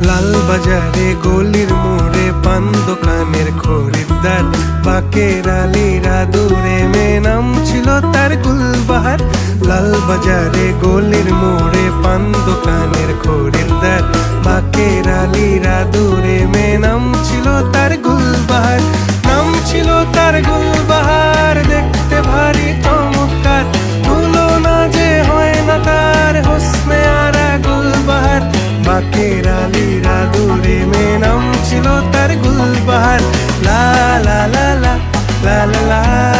লাল বাজারে গলির মোড়ে পান দোকানের খরিদ্দার, বাকের আলীরা দূরে মেয়ে নাম ছিল তার গুলবাহার। লাল বাজারে গলির মোড়ে পান দোকানের খরিদ্দার, বাকের আলীরা দূরে মেয়ে নাম ছিল তার গুলবাহার। নাম ছিল তার গুলবাহার, দেখতে ভারী চমৎকার, তুলনা যে হয় না তার হোসনে আরা গুলবাহার। বাকের আলীরা দূরে মেয়ে নাম ছিল তার গুলবাহার। লা লা লা লা লা লা লা।